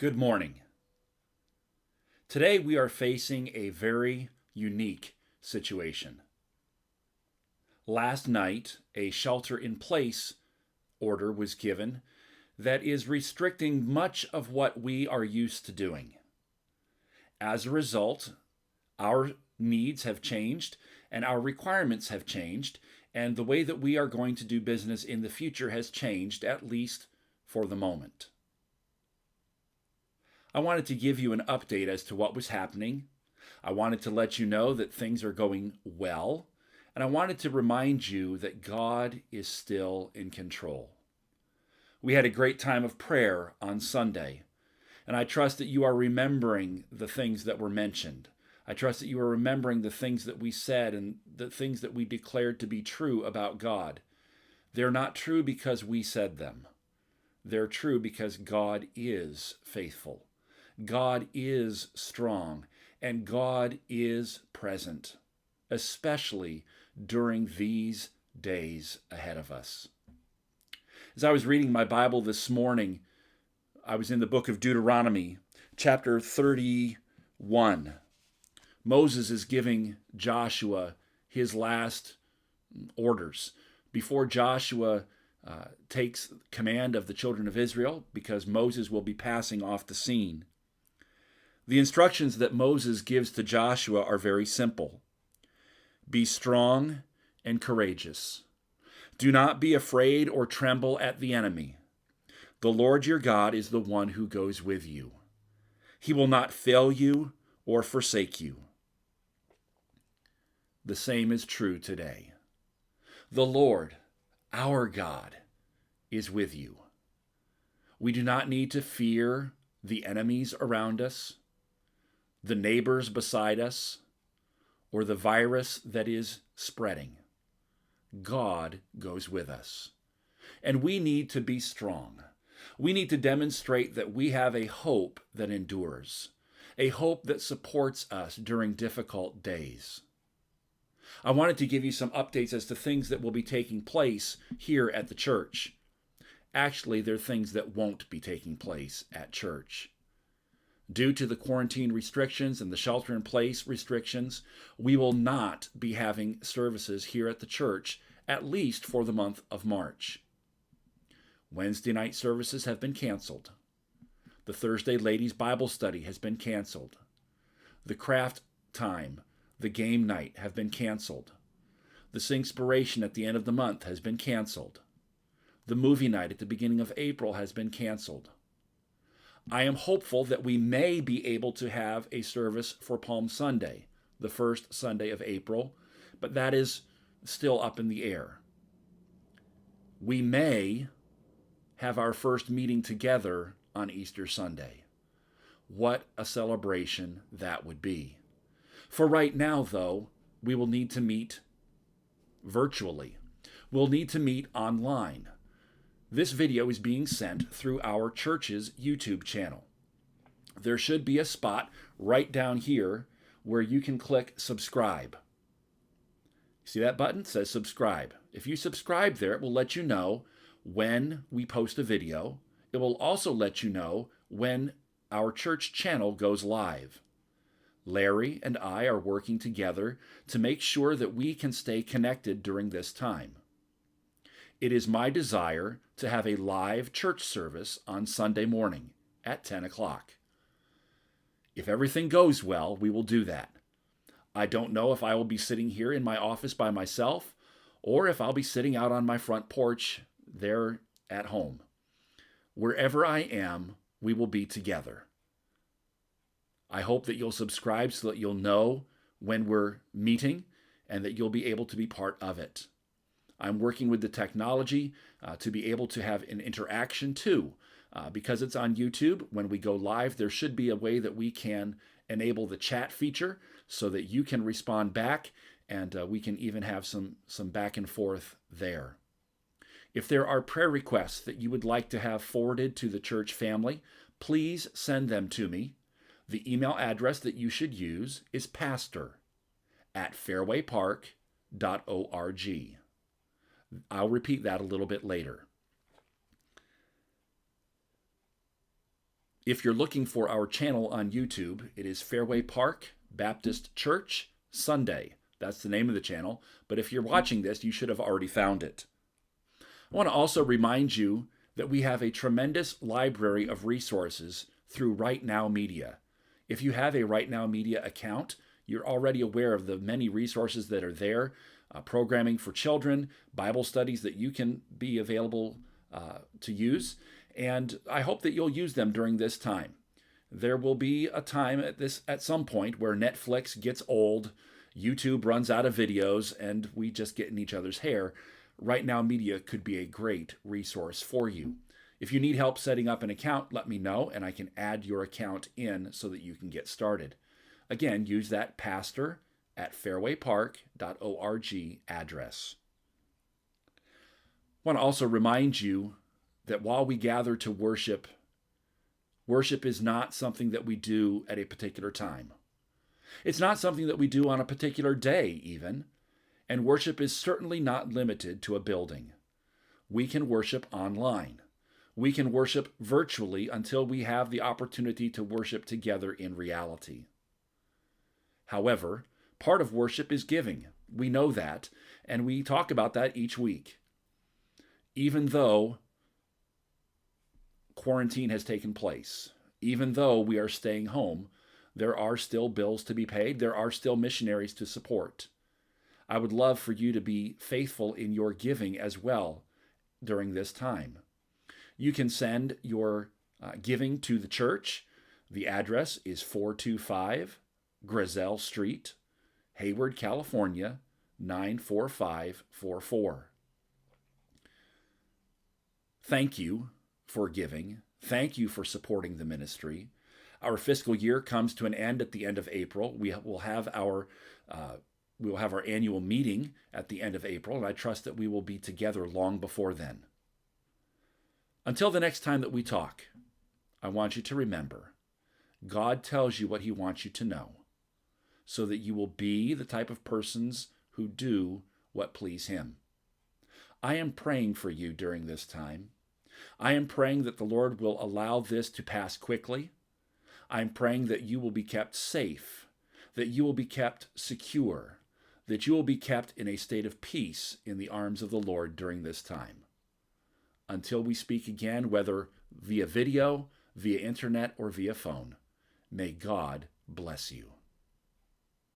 Good morning. Today we are facing a very unique situation. Last night, a shelter-in-place order was given that is restricting much of what we are used to doing. As a result, our needs have changed and our requirements have changed, and the way that we are going to do business in the future has changed, at least for the moment. I wanted to give you an update as to what was happening. I wanted to let you know that things are going well, and I wanted to remind you that God is still in control. We had a great time of prayer on Sunday, and I trust that you are remembering the things that were mentioned. I trust that you are remembering the things that we said and the things that we declared to be true about God. They're not true because we said them. They're true because God is faithful. God is strong, and God is present, especially during these days ahead of us. As I was reading my Bible this morning, I was in the book of Deuteronomy, chapter 31. Moses is giving Joshua his last orders before Joshua takes command of the children of Israel, because Moses will be passing off the scene. The instructions that Moses gives to Joshua are very simple. Be strong and courageous. Do not be afraid or tremble at the enemy. The Lord your God is the one who goes with you. He will not fail you or forsake you. The same is true today. The Lord, our God, is with you. We do not need to fear the enemies around us, the neighbors beside us, or the virus that is spreading. God goes with us. And we need to be strong. We need to demonstrate that we have a hope that endures, a hope that supports us during difficult days. I wanted to give you some updates as to things that will be taking place here at the church. Actually, they're things that won't be taking place at church. Due to the quarantine restrictions and the shelter-in-place restrictions, we will not be having services here at the church, at least for the month of March. Wednesday night services have been canceled. The Thursday ladies' Bible study has been canceled. The craft time, the game night have been canceled. The Singspiration at the end of the month has been canceled. The movie night at the beginning of April has been canceled. I am hopeful that we may be able to have a service for Palm Sunday, the first Sunday of April, but that is still up in the air. We may have our first meeting together on Easter Sunday. What a celebration that would be. For right now, though, we will need to meet virtually. We'll need to meet online. This video is being sent through our church's YouTube channel. There should be a spot right down here where you can click subscribe. See that button? It says subscribe. If you subscribe there, it will let you know when we post a video. It will also let you know when our church channel goes live. Larry and I are working together to make sure that we can stay connected during this time. It is my desire to have a live church service on Sunday morning at 10 o'clock. If everything goes well, we will do that. I don't know if I will be sitting here in my office by myself or if I'll be sitting out on my front porch there at home. Wherever I am, we will be together. I hope that you'll subscribe so that you'll know when we're meeting and that you'll be able to be part of it. I'm working with the technology to be able to have an interaction too. Because it's on YouTube, when we go live, there should be a way that we can enable the chat feature so that you can respond back and we can even have some back and forth there. If there are prayer requests that you would like to have forwarded to the church family, please send them to me. The email address that you should use is pastor@fairwaypark.org. I'll repeat that a little bit later. If you're looking for our channel on YouTube, it is Fairway Park Baptist Church Sunday. That's the name of the channel. But if you're watching this, you should have already found it. I want to also remind you that we have a tremendous library of resources through Right Now Media. If you have a Right Now Media account, you're already aware of the many resources that are there, programming for children, Bible studies that you can be available to use, and I hope that you'll use them during this time. There will be a time at some point where Netflix gets old, YouTube runs out of videos, and we just get in each other's hair. Right Now Media could be a great resource for you. If you need help setting up an account, let me know, and I can add your account in so that you can get started. Again, use that pastor@fairwaypark.org address. I want to also remind you that while we gather to worship, worship is not something that we do at a particular time. It's not something that we do on a particular day, even. And worship is certainly not limited to a building. We can worship online. We can worship virtually until we have the opportunity to worship together in reality. However, part of worship is giving. We know that, and we talk about that each week. Even though quarantine has taken place, even though we are staying home, there are still bills to be paid. There are still missionaries to support. I would love for you to be faithful in your giving as well during this time. You can send your giving to the church. The address is 425 Grizel Street, Hayward, California, 94544. Thank you for giving. Thank you for supporting the ministry. Our fiscal year comes to an end at the end of April. We will have our annual meeting at the end of April, and I trust that we will be together long before then. Until the next time that we talk, I want you to remember, God tells you what he wants you to know, so that you will be the type of persons who do what please him. I am praying for you during this time. I am praying that the Lord will allow this to pass quickly. I'm praying that you will be kept safe, that you will be kept secure, that you will be kept in a state of peace in the arms of the Lord during this time. Until we speak again, whether via video, via internet, or via phone, may God bless you.